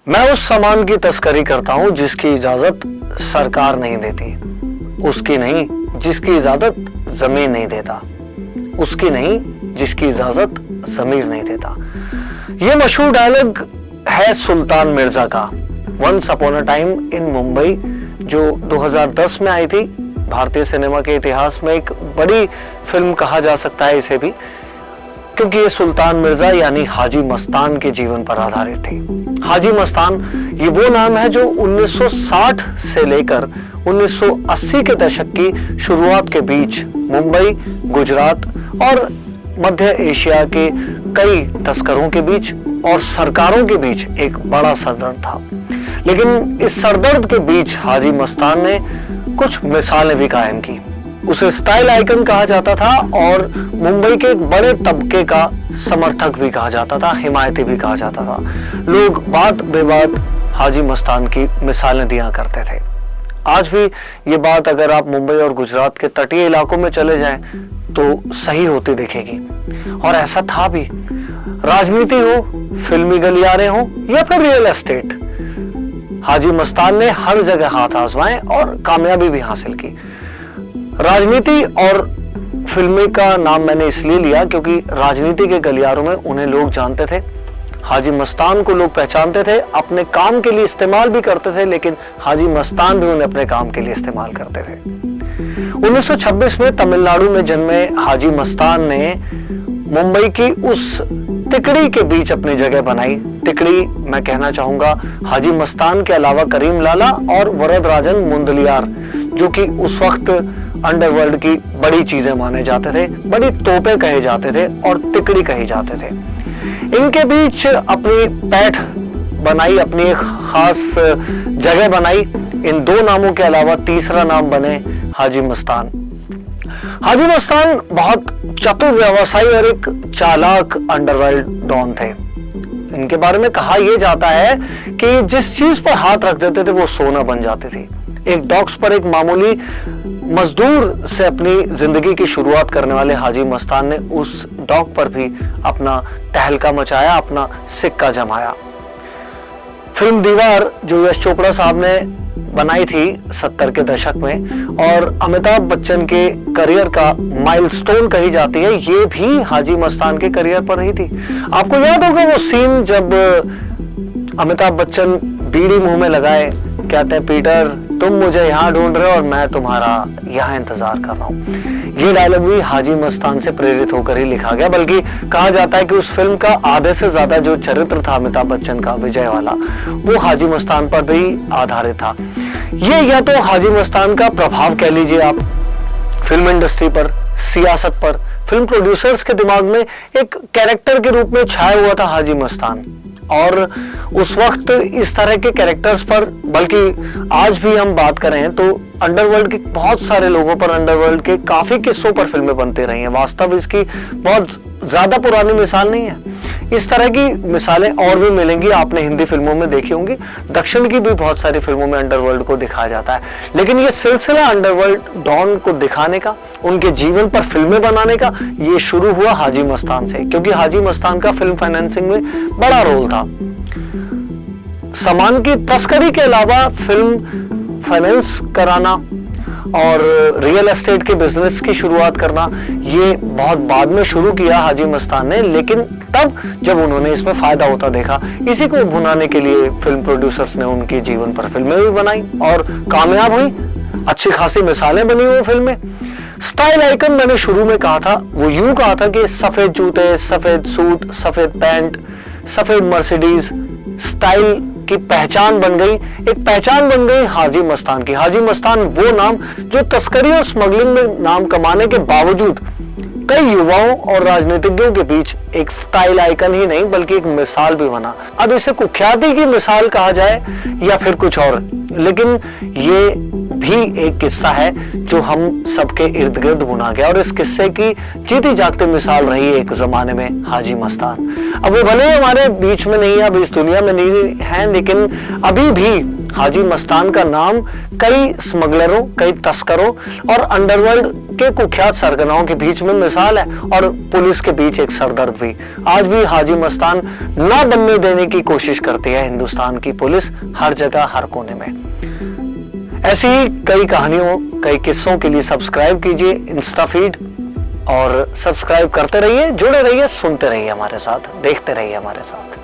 मैं उस सामान की तस्करी करता हूं जिसकी इजाजत सरकार नहीं देती, उसकी नहीं जिसकी इजाजत जमीन नहीं देता, उसकी नहीं जिसकी इजाजत जमीर नहीं देता। यह मशहूर डायलॉग है सुल्तान मिर्जा का, once upon a time in Mumbai, जो 2010 में आई थी। भारतीय सिनेमा के इतिहास में एक बड़ी फिल्म कहा जा सकता है इसे भी, क्योंकि ये सुल्तान मिर्जा यानी हाजी मस्तान के जीवन पर आधारित थी। हाजी मस्तान ये वो नाम है जो 1960 से लेकर 1980 के दशक की शुरुआत के बीच मुंबई, गुजरात और मध्य एशिया के कई तस्करों के बीच और सरकारों के बीच एक बड़ा सरदर्द था। लेकिन इस सरदर्द के बीच हाजी मस्तान ने कुछ मिसालें भी कायम की। उसे स्टाइल आइकन कहा जाता था और मुंबई के एक बड़े तबके का समर्थक भी कहा जाता था, हिमायती भी कहा जाता था। लोग बात बेबात हाजी मस्तान की मिसालें दिया करते थे। आज भी ये बात अगर आप मुंबई और गुजरात के तटीय इलाकों में चले जाएं तो सही होती दिखेगी, और ऐसा था भी। राजनीति हो, फिल्मी गलियारे हो या फिर रियल एस्टेट, हाजी मस्तान ने हर जगह हाथ आजमाए और कामयाबी भी हासिल की। राजनीति और फिल्मी का नाम मैंने इसलिए लिया क्योंकि राजनीति के गलियारों में उन्हें लोग जानते थे। हाजी मस्तान को लोग पहचानते थे, अपने काम के लिए इस्तेमाल भी करते थे, लेकिन हाजी मस्तान भी उन्हें अपने काम के लिए इस्तेमाल करते थे। 1926 में तमिलनाडु में जन्मे हाजी मस्तान ने मुंबई की उस तिकड़ी के बीच अपनी जगह बनाई। तिकड़ी मैं कहना चाहूंगा हाजी मस्तान के अलावा करीम लाला और वरदराजन मुंदलियार, जो कि उस वक्त अंडरवर्ल्ड की बड़ी चीजें माने जाते थे, बड़ी तोपे कहे जाते थे और तिकड़ी कहे जाते थे। इनके बीच अपनी पैठ बनाई, अपनी एक खास जगह बनाई। इन दो नामों के अलावा तीसरा नाम बने हाजी मस्तान। हाजी मस्तान बहुत चतुर व्यवसायी और एक चालाक अंडरवर्ल्ड डॉन थे। इनके बारे में कहा यह जाता है कि जिस चीज पर हाथ रख देते थे वो सोना बन जाती थी। एक डॉक्स पर एक मामूली मजदूर से अपनी जिंदगी की शुरुआत करने वाले हाजी मस्तान ने उस डॉक पर भी अपना तहलका मचाया, अपना सिक्का जमाया। फिल्म दीवार जो यश चोपड़ा साहब ने बनाई थी 70 के दशक में और अमिताभ बच्चन के करियर का माइलस्टोन कही जाती है, ये भी हाजी मस्तान के करियर पर रही थी। आपको याद होगा वो सीन जब अमिताभ बच्चन बीड़ी मुंह में लगाए कहते हैं, पीटर तुम मुझे यहाँ ढूंढ रहे हो और मैं तुम्हारा यहाँ इंतजार कर रहा हूँ। ये डायलॉग भी हाजी मस्तान से प्रेरित होकर ही लिखा गया, बल्कि कहा जाता है कि उस फिल्म का आधे से ज्यादा जो चरित्र था अमिताभ बच्चन का विजय वाला, वो हाजी मस्तान पर भी आधारित था। ये या तो हाजी मस्तान का प्रभाव कह लीजिए आप फिल्म इंडस्ट्री पर, सियासत पर, फिल्म प्रोड्यूसर्स के दिमाग में एक कैरेक्टर के रूप में छाया हुआ था हाजी मस्तान। और उस वक्त इस तरह के कैरेक्टर्स पर, बल्कि आज भी हम बात करें तो अंडरवर्ल्ड के बहुत सारे लोगों पर, अंडरवर्ल्ड के काफी किस्सों पर फिल्में बनती रही हैं। वास्तव इसकी बहुत ज्यादा पुरानी मिसाल नहीं है। इस तरह की मिसालें और भी मिलेंगी, आपने हिंदी फिल्मों में देखी होंगी। दक्षिण की भी बहुत सारी फिल्मों में अंडरवर्ल्ड को दिखाया जाता है। लेकिन ये सिलसिला अंडरवर्ल्ड डॉन को दिखाने का, उनके जीवन पर फिल्में बनाने का, ये शुरू हुआ हाजी मस्तान से, क्योंकि हाजी मस्तान का फिल्म फाइनेंसिंग में बड़ा रोल था। सामान की तस्करी के अलावा फिल्म फाइनेंस कराना और रियल एस्टेट के बिजनेस की शुरुआत करना, ये बहुत बाद में शुरू किया हाजी मस्तान ने, लेकिन तब जब उन्होंने इसमें फायदा होता देखा, इसी को भुनाने के लिए फिल्म प्रोड्यूसर्स ने उनके जीवन पर फिल्में भी बनाई और कामयाब हुई। अच्छी खासी मिसालें बनी वो फिल्में। स्टाइल आइकन मैंने शुरू में कहा था, वो यूं कहा था कि सफेद जूते, सफेद सूट, सफेद पैंट, सफेद मर्सिडीज स्टाइल की पहचान बन गई। एक पहचान बन गई हाजी मस्तान की। हाजी मस्तान वो नाम जो तस्करी और स्मगलिंग में नाम कमाने के बावजूद कई युवाओं और राजनीतिज्ञों के बीच एक स्टाइल आइकन ही नहीं बल्कि एक मिसाल भी बना। अब इसे कुख्याति की मिसाल कहा जाए या फिर कुछ और, लेकिन ये भी एक किस्सा है जो हम सबके इर्द गिर्द बुना गया, और इस किस्से की जीती जागती मिसाल रही एक जमाने में हाजी मस्तान। अब वो भले हमारे बीच में नहीं है, अब इस दुनिया में नहीं है, लेकिन अभी भी हाजी मस्तान का नाम कई स्मगलरों, कई तस्करों और अंडरवर्ल्ड के कुख्यात सरगनाओं के बीच में मिसाल है, और पुलिस के बीच एक सरदर्द भी। आज भी हाजी मस्तान ना बनने देने की कोशिश करती है हिंदुस्तान की पुलिस, हर जगह हर कोने में। ऐसी कई कहानियों, कई किस्सों के लिए सब्सक्राइब कीजिए इंस्टा फीड, और सब्सक्राइब करते रहिए, जुड़े रहिए, सुनते रहिए हमारे साथ, देखते रहिए हमारे साथ।